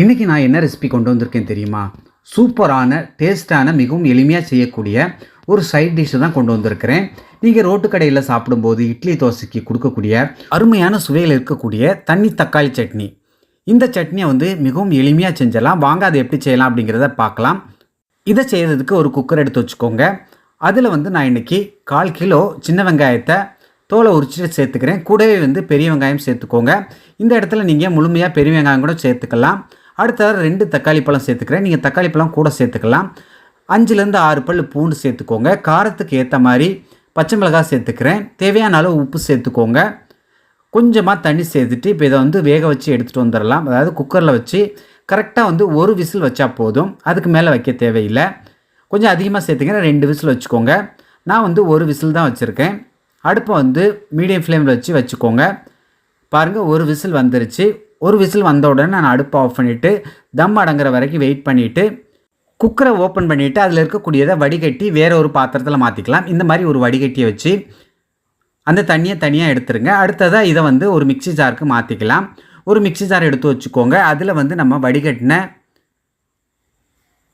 இன்றைக்கி நான் என்ன ரெசிபி கொண்டு வந்திருக்கேன் தெரியுமா? சூப்பரான டேஸ்டான மிகவும் எளிமையாக செய்யக்கூடிய ஒரு சைட் டிஷ்ஷை தான் கொண்டு வந்திருக்கிறேன். நீங்கள் ரோட்டு கடையில் சாப்பிடும்போது இட்லி தோசைக்கு கொடுக்கக்கூடிய அருமையான சுவையில் இருக்கக்கூடிய தண்ணி தக்காளி சட்னி. இந்த சட்னியை மிகவும் எளிமையாக செஞ்சிடலாம். வாங்க அதை எப்படி செய்யலாம் அப்படிங்கிறத பார்க்கலாம். இதை செய்கிறதுக்கு ஒரு குக்கர் எடுத்து வச்சுக்கோங்க. அதில் நான் இன்றைக்கி 1/4 கிலோ சின்ன வெங்காயத்தை தோலை உரிச்சிட்டு சேர்த்துக்கிறேன். கூடவே பெரிய வெங்காயம் சேர்த்துக்கோங்க. இந்த இடத்துல நீங்கள் முழுமையாக பெரிய வெங்காயம் கூட சேர்த்துக்கலாம். அடுத்தது 2 தக்காளி பழம் சேர்த்துக்கிறேன். நீங்கள் தக்காளி பழம் கூட சேர்த்துக்கலாம். 5லேருந்து 6 பல் பூண்டு சேர்த்துக்கோங்க. காரத்துக்கு ஏற்ற மாதிரி பச்சை மிளகாய் சேர்த்துக்கிறேன். தேவையான அளவு உப்பு சேர்த்துக்கோங்க. கொஞ்சமாக தண்ணி சேர்த்துட்டு இப்போ இதை வேக வச்சு எடுத்துகிட்டு வந்துடலாம். அதாவது குக்கரில் வச்சு கரெக்டாக ஒரு விசில் வச்சா போதும். அதுக்கு மேலே வைக்க தேவையில்லை. கொஞ்சம் அதிகமாக சேர்த்துக்கிறேன். 2 விசில் வச்சுக்கோங்க. நான் 1 விசில் தான் வச்சுருக்கேன். அடுப்பை மீடியம் ஃப்ளேமில் வச்சுக்கோங்க. பாருங்கள், 1 விசில் வந்துருச்சு. 1 விசில் வந்த உடனே நான் அடுப்பை ஆஃப் பண்ணிவிட்டு தம் அடங்குற வரைக்கும் வெயிட் பண்ணிவிட்டு குக்கரை ஓப்பன் பண்ணிவிட்டு அதில் இருக்கக்கூடியதை வடிகட்டி வேறு ஒரு பாத்திரத்தில் மாற்றிக்கலாம். இந்த மாதிரி ஒரு வடிகட்டியை வச்சு அந்த தண்ணியை தனியாக எடுத்துருங்க. அடுத்ததாக இதை ஒரு மிக்ஸி ஜாருக்கு மாற்றிக்கலாம். ஒரு மிக்ஸி ஜார் எடுத்து வச்சுக்கோங்க. அதில் நம்ம வடிகட்டின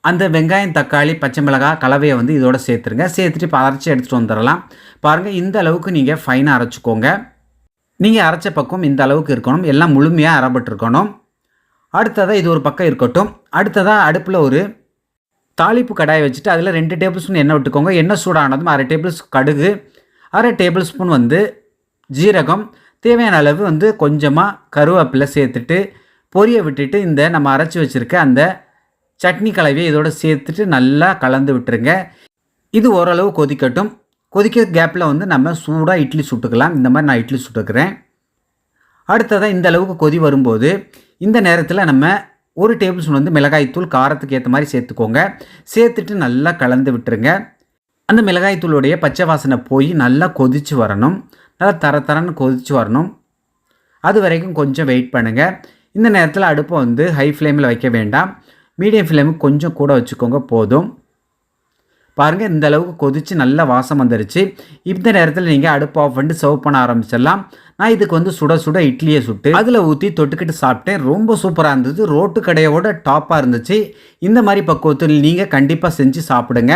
அந்த வெங்காயம், தக்காளி, பச்சை மிளகாய் கலவையை இதோட சேர்த்துருங்க. சேர்த்துட்டு அரைச்சி எடுத்துகிட்டு வந்துடலாம். பாருங்கள், இந்த அளவுக்கு நீங்கள் ஃபைனாக அரைச்சிக்கோங்க. நீங்கள் அரைச்ச பக்கம் இந்த அளவுக்கு இருக்கணும். எல்லாம் முழுமையாக அரைப்பட்டுருக்கணும். அடுத்ததாக இது ஒரு பக்கம் இருக்கட்டும். அடுத்ததாக அடுப்பில் ஒரு தாளிப்பு கடாயை வச்சுட்டு அதில் 2 டேபிள் ஸ்பூன் எண்ணெய் விட்டுக்கோங்க. எண்ணெய் சூடானதும் 1/2 டேபிள் கடுகு, 1/2 டேபிள் ஸ்பூன் ஜீரகம், தேவையான அளவு கொஞ்சமாக கருவேப்பிலை சேர்த்துட்டு பொரிய விட்டுட்டு இந்த நம்ம அரைச்சி வச்சுருக்க அந்த சட்னி கலவையை இதோட சேர்த்துட்டு நல்லா கலந்து விட்டுருங்க. இது ஓரளவு கொதிக்கட்டும். கொதிக்க கேப்பில் நம்ம சூடாக இட்லி சுட்டுக்கலாம். இந்த மாதிரி நான் இட்லி சுட்டுக்கிறேன். அடுத்ததாக இந்த அளவுக்கு கொதி வரும்போது இந்த நேரத்தில் நம்ம 1 டேபிள் ஸ்பூன் மிளகாய்த்தூள் காரத்துக்கு ஏற்ற மாதிரி சேர்த்துக்கோங்க. சேர்த்துட்டு நல்லா கலந்து விட்டுருங்க. அந்த மிளகாய்த்தூளுடைய பச்சை வாசனை போய் நல்லா கொதித்து வரணும். நல்லா தரன்னு கொதித்து வரணும். அது வரைக்கும் கொஞ்சம் வெயிட் பண்ணுங்கள். இந்த நேரத்தில் அடுப்பை ஹை ஃப்ளேமில் வைக்க வேண்டாம். மீடியம் ஃப்ளேமுக்கு கொஞ்சம் கூட வச்சுக்கோங்க, போதும். பாருங்கள், இந்த அளவுக்கு கொதித்து நல்ல வாசம் வந்துருச்சு. இந்த நேரத்தில் நீங்கள் அடுப்பு ஆஃப் பண்ணிட்டு சர்வ் பண்ண ஆரம்பிச்சிடலாம். நான் இதுக்கு சுட சுட இட்லியை சுட்டு அதில் ஊற்றி தொட்டுக்கிட்டு சாப்பிட்டேன். ரொம்ப சூப்பராக இருந்தது. ரோட்டு கடையோட டாப்பாக இருந்துச்சு. இந்த மாதிரி பக்குவத்தில் நீங்கள் கண்டிப்பாக செஞ்சு சாப்பிடுங்க.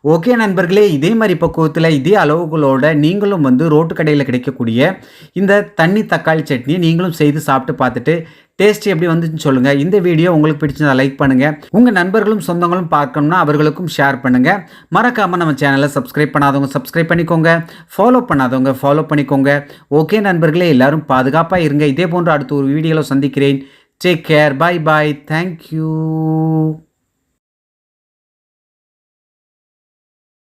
ஓகே நண்பர்களே, இதே மாதிரி பக்குவத்தில் இதே அளவுகளோட நீங்களும் ரோட்டு கடையில் கிடைக்கக்கூடிய இந்த தண்ணி தக்காளி சட்னியை நீங்களும் செய்து சாப்பிட்டு பார்த்துட்டு டேஸ்ட் எப்படி வந்துச்சுன்னு சொல்லுங்கள். இந்த வீடியோ உங்களுக்கு பிடிச்சதை லைக் பண்ணுங்கள். உங்கள் நண்பர்களும் சொந்தங்களும் பார்க்கணும்னா அவர்களுக்கும் ஷேர் பண்ணுங்கள். மறக்காமல் நம்ம சேனலை சப்ஸ்கிரைப் பண்ணாதவங்க சப்ஸ்கிரைப் பண்ணிக்கோங்க. ஃபாலோ பண்ணாதவங்க ஃபாலோ பண்ணிக்கோங்க. ஓகே நண்பர்களே, எல்லோரும் பாதுகாப்பாக இருங்க. இதே போன்று அடுத்த ஒரு வீடியோவில் சந்திக்கிறேன். Take care. Bye bye. Thank you.